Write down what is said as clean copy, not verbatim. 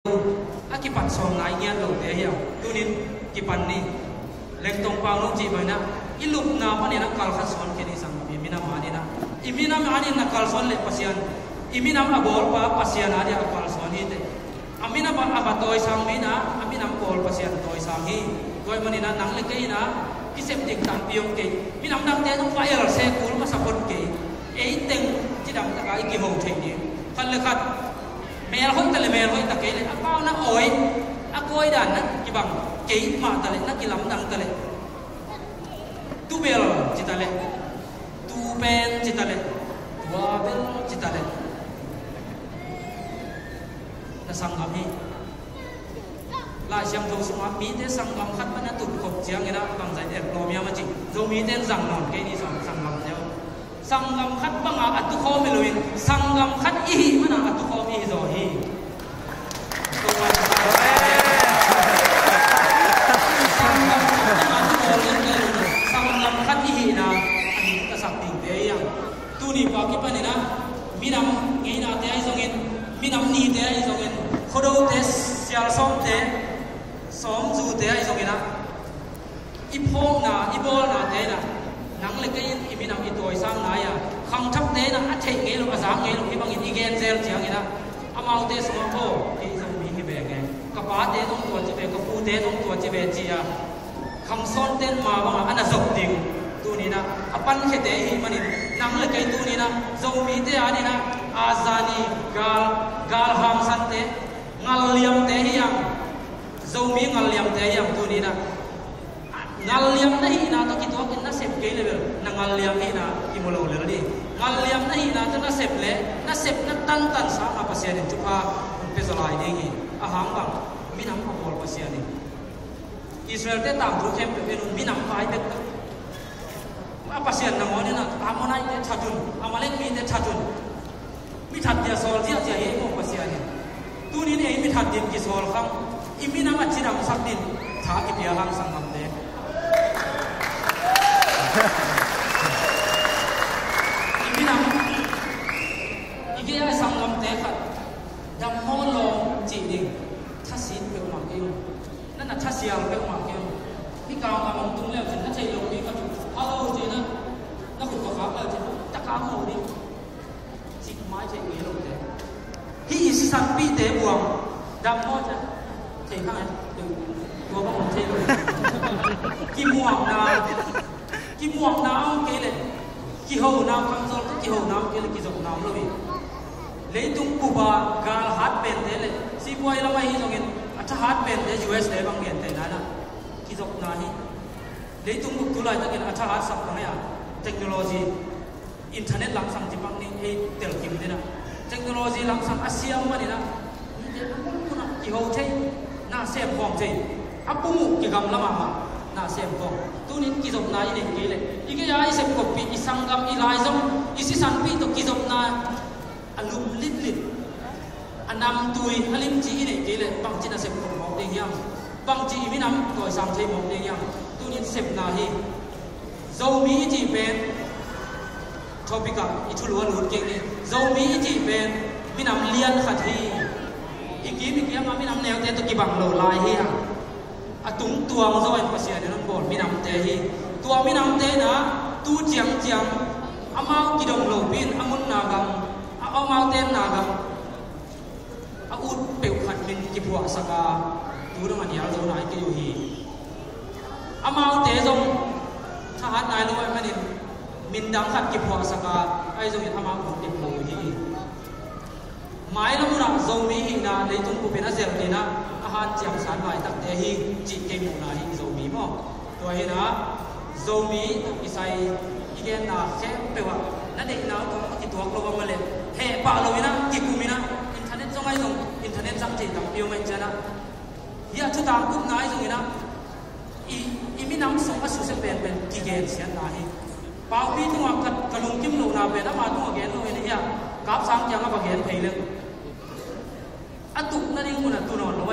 Akipat som nai ngian lo te hiao tunin kipan ni leng tong pau nong ji bana ilup na mani na kal khat son ke ni sang imina mani na imina mani na kal son le pasian imina abol pa pasian ada kal son hi te amina ba abatoi sang mi na amina bol pasian toi sang hi koi mani na nang le ke na kisep dik tam piong ke minam dang te nong fire se kul ma sapot ke ei teng ji dam ta kai ki ho the ni khan le khat mel hoi tale mel hoi ta ke le apau na oi akoi dan na ki bang ke ma tale na ki lam dang tale tu bel ci tale tu pen ci tale wa bel ci tale na sangam hi la siam thong suma mi te sangam khat pa na tut khop chiang ina bang zai ek lo mya ma chi zo mi ten zang non ke ni sangam theo sangam khat banga atu kho me loin sangam khat i hi mana atu kho mi zo hi sangam khat i hi na ani ta sak ting te yang tu ni pa ki pa ni na minam ngai na te ai zongin minam ni te ai zongin khodo te sial som te som zu te ai zongin na ipong na ibol na te na nang le kai iminam i toy sang na ya khang thap te na a thei nge lo azam nge lo ibang in igen zel chiang ina amau te so ko e zo mi hi be nge ka pa te dong tua chi be ka pu te dong tua chi be chi ya khang son ten ma ba ana zok ting tu ni na apan khe te hi manin nang le kai tu ni na zo mi te ani na azani gal ham san te ngal liam te hi yang zo mi ngal liam te yang tu ni na ngal liam na hi na to ki to kin na sep ke level na ngal liam hi na ki molo le ni ngal liam na hi na to na sep na tan sa ma pasian in chupa pe zolai ni hi a hang bang minam ko bol pasian ni Israel te tam thu kem pe nun minam pai be ma pasian na ngoni na amonai te thajun amalek mi te thajun mi that dia sol dia dia he mo pasian ni tu ni ne mi that din ki sol kham imina ma chiram sak din tha ki pia hang sang ham de iminam ige ai sangam te khat dam mo lo chi ding thasin pe ma ke na na thasiang pe ma ke mi ka ma mong tung le chin na chei lo ni ka alo chi na khu ka ka chi ta ka mo ni chi mai chei nge lo te hi isi san pi te buang dam mo cha chei khang ai tu ba mo chei lo ki muang na ki muang nao ke le ki ho nao kham zol ki ho nao ke le ki zok nao lo bi le tung ku ba gal hat pen de le si boy la mai jongin acha hat pen de US le bang gen te na na ki zok na hi le tung ku tu lai ta gen acha hat sak na ya technology internet lang sang ti bang ni e tel kim de na technology lang sang asiam ma ni na ni de ku na ki ho thei na se phong thei apu ki gam la ma na sem ko tunin ki zop na ine ke le ige ya isep ko pi isangam ilai zom isi san pi to ki zop na alum lit anam tui alim chi ine ke le bang chi na sep ko mo de yang bang chi mi nam ko sam thei mo de yang tunin sep na hi zo mi ji pen topika ithulwa lut ke ni zo mi ji pen mi nam lian khat hi iki mi ki ma mi nam neo te to ki bang lo lai hi ha atung tuang zo en pasia ne non bol minam te hi tua minam te na tu chiang amau ki dong lo bin amun na gam amau ten na gam a ut peu khat min ki bua saka tu dong an yal zo nai ke yu hi amau te zong tha hat nai lo ai manin min dang khat ki bua saka ai zong in amau ut dip lo hi mai lo na zo mi hi na le tung ku pe na zel ni na han chiang san lai tak te hi chi ke mu na hi zo mi mo to hi na zo mi isai igen na khe pe wa na de na ko ki tuak lo ma le he pa lo ina ki ku mi na internet zong ai zong internet sam chi tam piu mai chana ya chu tam ku na ai zong ina i mi nam so asu se pen ki gen sian na hi pau pi tu wa kat kalung kim lo na pe na ma tu gen lo ina ya kap sang chang ba gen thei le atuk na ring mun tu no lo